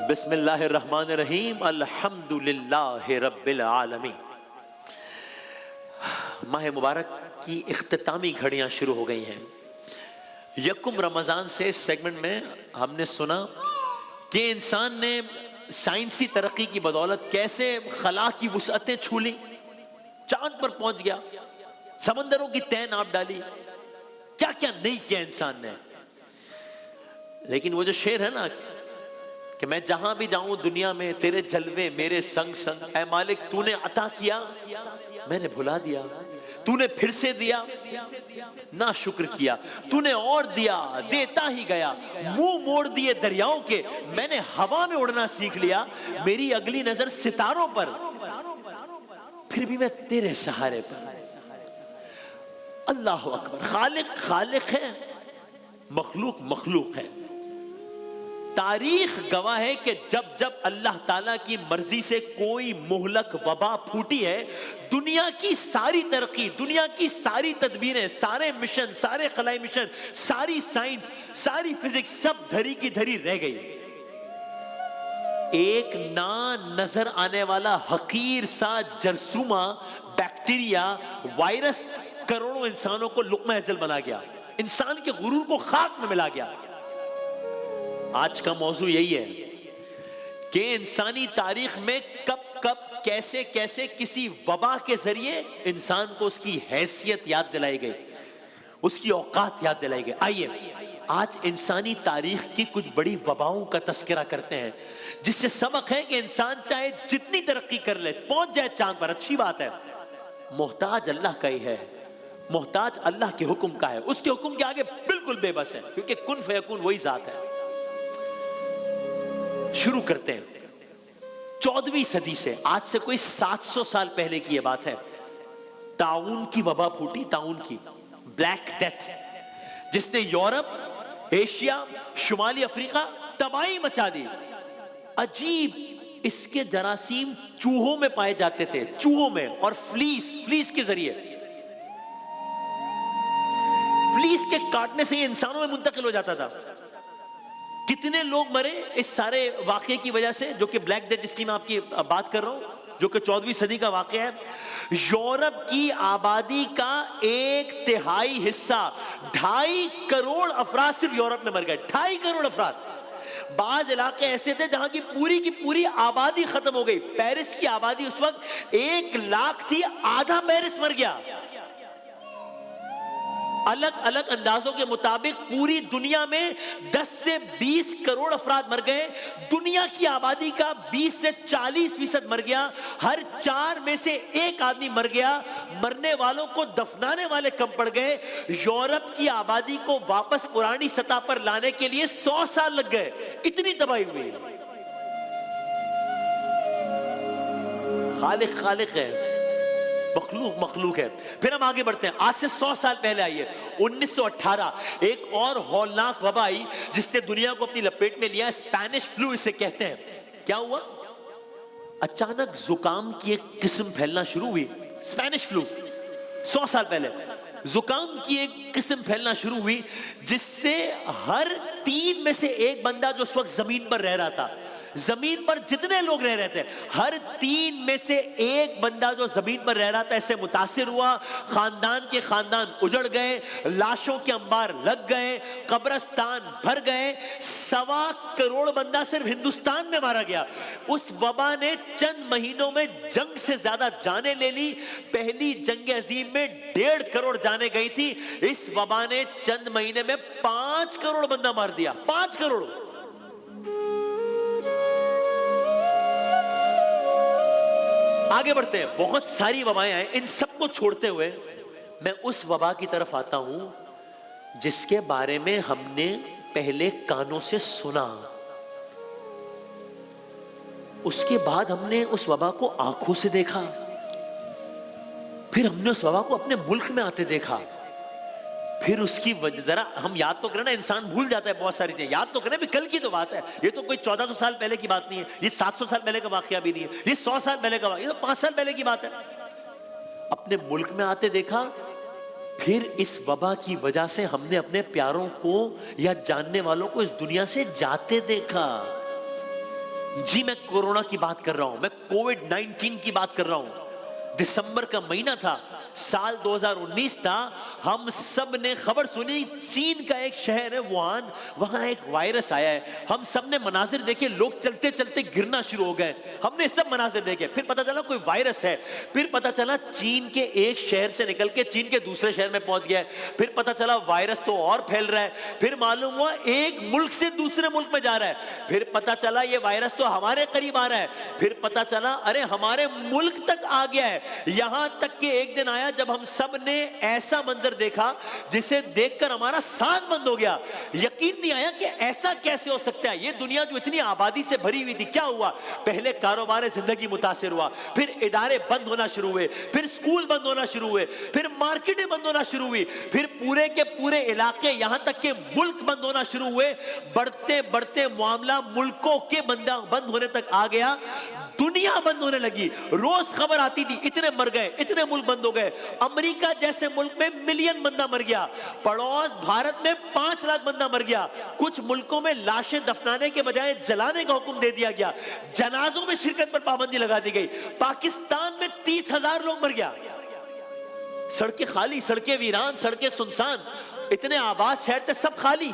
بسم اللہ الرحمن الرحیم، الحمدللہ رب العالمین۔ ماہ مبارک کی اختتامی گھڑیاں شروع ہو گئی ہیں۔ یکم رمضان سے اس سیگمنٹ میں ہم نے سنا کہ انسان نے سائنسی ترقی کی بدولت کیسے خلا کی وسعتیں چھو لی، چاند پر پہنچ گیا، سمندروں کی تہ ناپ ڈالی، کیا کیا نہیں کیا انسان نے۔ لیکن وہ جو شعر ہے نا کہ میں جہاں بھی جاؤں دنیا میں تیرے جلوے میرے سنگ سنگ، اے مالک تو نے عطا کیا میں نے بھلا دیا، تو نے پھر سے دیا نہ شکر کیا، تو نے اور دیا دیتا ہی گیا، منہ موڑ دیے دریاؤں کے، میں نے ہوا میں اڑنا سیکھ لیا، میری اگلی نظر ستاروں پر، پھر بھی میں تیرے سہارے پر۔ اللہ اکبر۔ خالق خالق ہے، مخلوق مخلوق ہے۔ تاریخ گواہ ہے کہ جب جب اللہ تعالیٰ کی مرضی سے کوئی مہلک وبا پھوٹی ہے، دنیا کی ساری ترقی، دنیا کی ساری تدبیریں، سارے مشن، سارے خلائی مشن، ساری سائنس، ساری فزکس، سب دھری کی دھری رہ گئی۔ ایک نا نظر آنے والا حقیر سا جرثومہ، بیکٹیریا، وائرس کروڑوں انسانوں کو لقمہ اجل بنا گیا، انسان کے غرور کو خاک میں ملا گیا۔ آج کا موضوع یہی ہے کہ انسانی تاریخ میں کب کب کیسے کیسے کسی وبا کے ذریعے انسان کو اس کی حیثیت یاد دلائی گئی، اس کی اوقات یاد دلائی گئی۔ آئیے آج انسانی تاریخ کی کچھ بڑی وباؤں کا تذکرہ کرتے ہیں، جس سے سبق ہے کہ انسان چاہے جتنی ترقی کر لے، پہنچ جائے چاند پر، اچھی بات ہے، محتاج اللہ کا ہی ہے، محتاج اللہ کے حکم کا ہے، اس کے حکم کے آگے بالکل بے بس ہے، کیونکہ کن فیکون وہی ذات ہے۔ شروع کرتے ہیں 14ویں صدی سے، آج سے کوئی 700 سال پہلے کی یہ بات ہے۔ طاعون کی وبا پھوٹی، طاعون کی بلیک ڈیتھ، جس نے یورپ، ایشیا، شمالی افریقہ تباہی مچا دی۔ عجیب، اس کے جراثیم چوہوں میں پائے جاتے تھے، چوہوں میں، اور فلیس کے ذریعے، فلیس کے کاٹنے سے یہ انسانوں میں منتقل ہو جاتا تھا۔ کتنے لوگ مرے اس سارے واقعے کی وجہ سے، جو کہ بلیک ڈیتھ جس کی میں آپ کی بات کر رہا ہوں، جو کہ 14ویں صدی کا واقعہ ہے۔ یورپ کی آبادی کا 1/3 حصہ، 2.5 کروڑ افراد صرف یورپ میں مر گئے، 2.5 کروڑ افراد۔ بعض علاقے ایسے تھے جہاں کی پوری آبادی ختم ہو گئی۔ پیرس کی آبادی اس وقت 1 لاکھ تھی، آدھا پیرس مر گیا۔ الگ الگ اندازوں کے مطابق پوری دنیا میں 10 سے 20 کروڑ افراد مر گئے۔ دنیا کی آبادی کا 20 سے 40% مر گیا۔ ہر 4 میں سے 1 آدمی مر گیا۔ مرنے والوں کو دفنانے والے کم پڑ گئے۔ یورپ کی آبادی کو واپس پرانی سطح پر لانے کے لیے 100 سال لگ گئے، اتنی تباہی ہوئی۔ خالق خالق ہے، مخلوق مخلوق ہے۔ پھر ہم آگے بڑھتے ہیں، آج سے 100 سال پہلے آئیے 1918 ایک اور ہولناک وبا آئی جس نے دنیا کو اپنی لپیٹ میں لیا، اسپینش فلو اسے کہتے ہیں۔ کیا ہوا؟ اچانک زکام کی ایک قسم پھیلنا شروع ہوئی، اسپینش فلو۔ 100 سال پہلے زکام کی ایک قسم پھیلنا شروع ہوئی، جس سے ہر 3 میں سے 1 بندہ جو اس وقت زمین پر رہ رہا تھا، زمین پر جتنے لوگ رہ رہے تھے، ہر 3 میں سے 1 بندہ جو زمین پر رہ رہا تھا اس سے متاثر ہوا۔ خاندان کے خاندان اجڑ گئے، لاشوں کے انبار لگ گئے، قبرستان بھر گئے۔ 1.25 کروڑ بندہ صرف ہندوستان میں مارا گیا۔ اس وبا نے چند مہینوں میں جنگ سے زیادہ جانیں لے لی۔ پہلی جنگ عظیم میں 1.5 کروڑ جانیں گئی تھی، اس وبا نے چند مہینے میں 5 کروڑ بندہ مار دیا، 5 کروڑ۔ آگے بڑھتے ہیں، بہت ساری وبائیں آئیں، ان سب کو چھوڑتے ہوئے میں اس وبا کی طرف آتا ہوں جس کے بارے میں ہم نے پہلے کانوں سے سنا، اس کے بعد ہم نے اس وبا کو آنکھوں سے دیکھا، پھر ہم نے اس وبا کو اپنے ملک میں آتے دیکھا، پھر اس کی وجہ ذرا ہم یاد تو کریں نا، انسان بھول جاتا ہے بہت ساری چیزیں، یاد تو کریں بھی کل کی تو بات ہے، یہ تو کوئی 1400 سال پہلے کی بات نہیں ہے، یہ 700 سال پہلے کا واقعہ بھی نہیں ہے، یہ 100 سال پہلے کا واقعہ، یہ تو 5 سال پہلے کی بات ہے۔ اپنے ملک میں آتے دیکھا، پھر اس وبا کی وجہ سے ہم نے اپنے پیاروں کو یا جاننے والوں کو اس دنیا سے جاتے دیکھا۔ جی میں کورونا کی بات کر رہا ہوں, میں کووڈ-19 کی بات کر رہا ہوں. دسمبر کا مہینہ تھا, سال 2019 تھا. ہم سب نے خبر سنی, چین کا ایک شہر ہے ووہان, وہاں ایک وائرس آیا ہے. ہم سب نے مناظر دیکھے, لوگ چلتے چلتے گرنا شروع ہو گئے. ہم نے سب مناظر دیکھے. پھر پتا چلا کوئی وائرس ہے. پھر پتا چلا چین کے ایک شہر سے نکل کے چین کے دوسرے شہر میں پہنچ گیا ہے. پھر پتا چلا وائرس تو اور پھیل رہا ہے. پھر معلوم ہوا ایک ملک سے دوسرے ملک میں جا رہا ہے. پھر پتا چلا یہ وائرس تو ہمارے قریب آ رہا ہے. پھر پتا چلا ارے ہمارے ملک تک آ گیا ہے. یہاں تک کہ ایک دن آیا جب ہم سب نے ایسا منظر دیکھا جسے دیکھ کر ہمارا سانس بند ہو گیا. یقین نہیں آیا کہ ایسا کیسے ہو سکتا ہے. یہ دنیا جو اتنی آبادی سے بھری ہوئی تھی, کیا ہوا؟ پہلے کاروبار زندگی متاثر ہوا, پھر ادارے بند ہونا شروع ہوئے, پھر سکول بند ہونا شروع ہوئے, پھر مارکیٹیں بند ہونا شروع ہوئی, پھر پورے کے پورے علاقے یہاں تک کہ ملک بند ہونا شروع ہوئے. بڑھتے بڑھتے معاملہ ملکوں کے بند ہونے تک آ گیا. دنیا بند ہونے لگی. روز خبر آتی تھی اتنے مر گئے, اتنے ملک بند ہو گئے. امریکہ جیسے ملک میں ملین بندہ مر گیا. پڑوس بھارت میں 5 لاکھ بندہ مر گیا. کچھ ملکوں میں لاشیں دفنانے کے بجائے جلانے کا حکم دے دیا گیا. جنازوں میں شرکت پر پابندی لگا دی گئی. پاکستان میں 30,000 لوگ مر گیا. سڑکیں خالی, سڑکیں ویران, سڑکیں سنسان. اتنے آباد شہر تھے, سب خالی.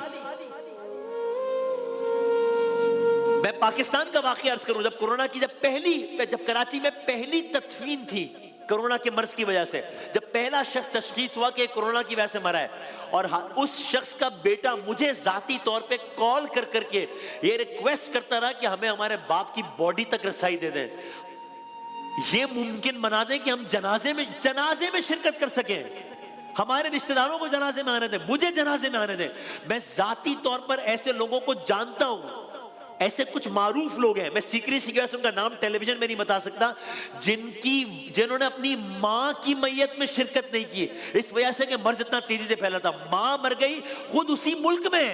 میں پاکستان کا واقعہ عرض کروں. جب کورونا کی جب کراچی میں پہلی تدفین تھی کورونا کے مرض کی وجہ سے, جب پہلا شخص تشخیص ہوا کہ کورونا کی وجہ سے مرا ہے, اور اس شخص کا بیٹا مجھے ذاتی طور پہ کال کر کر کے یہ ریکویسٹ کرتا رہا کہ ہمیں ہمارے باپ کی باڈی تک رسائی دے دیں, یہ ممکن بنا دیں کہ ہم جنازے میں شرکت کر سکیں, ہمارے رشتہ داروں کو جنازے میں آنے دیں, مجھے جنازے میں آنے دیں. میں ذاتی طور پر ایسے لوگوں کو جانتا ہوں. ایسے کچھ معروف لوگ ہیں, میں سیکری ان کا نام ٹیلی ویژن میں نہیں بتا سکتا, جنہوں نے اپنی ماں کی میت میں شرکت نہیں کی اس وجہ سے کہ مرض اتنا تیزی سے پھیلا تھا. ماں مر گئی, خود اسی ملک میں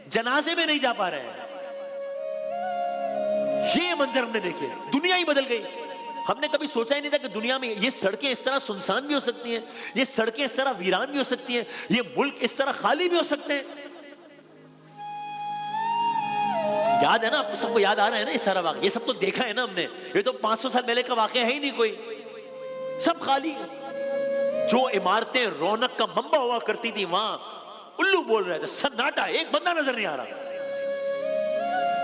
جنازے میں نہیں جا پا رہے ہیں. یہ منظر ہم نے دیکھے, دنیا ہی بدل گئی. ہم نے کبھی سوچا ہی نہیں تھا کہ دنیا میں یہ سڑکیں اس طرح سنسان بھی ہو سکتی ہیں, یہ سڑکیں اس طرح ویران بھی ہو سکتی ہیں, یہ ملک اس طرح خالی بھی ہو سکتے ہیں. یاد ہے نا, آپ سب کو یاد آ رہا ہے نا یہ سارا واقعہ, یہ سب تو دیکھا ہے نا ہم نے. یہ تو 500 سال پہلے کا واقعہ ہے ہی نہیں کوئی, سب خالی. جو عمارتیں رونق کا منبع ہوا کرتی تھی وہاں الو بول رہے تھے, سناٹا, ایک بندہ نظر نہیں آ رہا.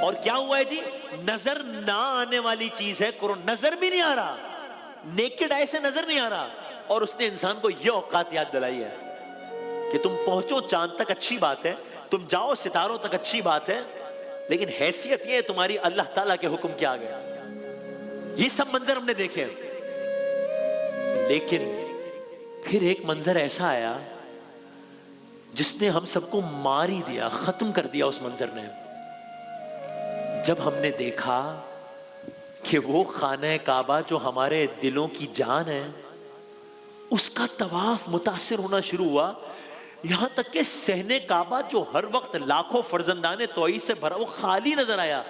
اور کیا ہوا ہے جی, نظر نہ آنے والی چیز ہے کورونا, نظر بھی نہیں آ رہا, نیکڈ آئی سے نظر نہیں آ رہا. اور اس نے انسان کو یہ اوقات یاد دلائی ہے کہ تم پہنچو چاند تک اچھی بات ہے, تم جاؤ ستاروں تک اچھی بات ہے, لیکن حیثیت یہ ہے تمہاری اللہ تعالیٰ کے حکم کیا گیا. یہ سب منظر ہم نے دیکھے. لیکن پھر ایک منظر ایسا آیا جس نے ہم سب کو مار ہی دیا, ختم کر دیا. اس منظر نے, جب ہم نے دیکھا کہ وہ خانہ کعبہ جو ہمارے دلوں کی جان ہے, اس کا طواف متاثر ہونا شروع ہوا. یہاں تک کہ صحن کعبہ جو ہر وقت لاکھوں فرزندان توحید سے بھرا, وہ خالی نظر آیا.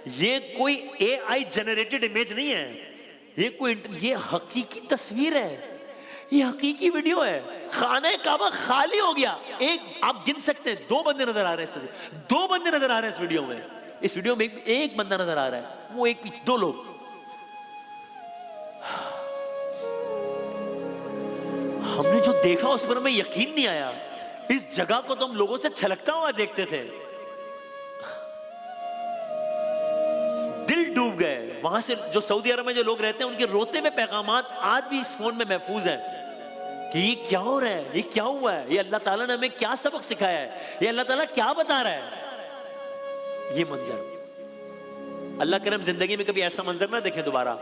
یہ کوئی اے آئی جنریٹڈ امیج نہیں ہے, یہ حقیقی تصویر ہے, یہ حقیقی ویڈیو ہے. خانہ کعبہ خالی ہو گیا. ایک آپ گن سکتے ہیں, 2 بندے نظر آ رہے ہیں, 2 بندے نظر آ رہے ہیں اس ویڈیو میں. اس ویڈیو میں ایک بندہ نظر آ رہا ہے, وہ ایک پیچھے 2 لوگ. ہم نے جو دیکھا اس پر ہمیں یقین نہیں آیا. اس جگہ کو تو ہم لوگوں سے چھلکتا ہوا دیکھتے تھے, دل ڈوب گئے. وہاں سے جو سعودی عرب میں جو لوگ رہتے ہیں, ان کے روتے میں پیغامات آج بھی اس فون میں محفوظ ہیں کہ یہ کیا ہو رہا ہے, یہ کیا ہوا ہے, یہ اللہ تعالیٰ نے ہمیں کیا سبق سکھایا ہے, یہ اللہ تعالیٰ کیا بتا رہا ہے. یہ منظر, اللہ کرم زندگی میں کبھی ایسا منظر نہ دیکھیں دوبارہ.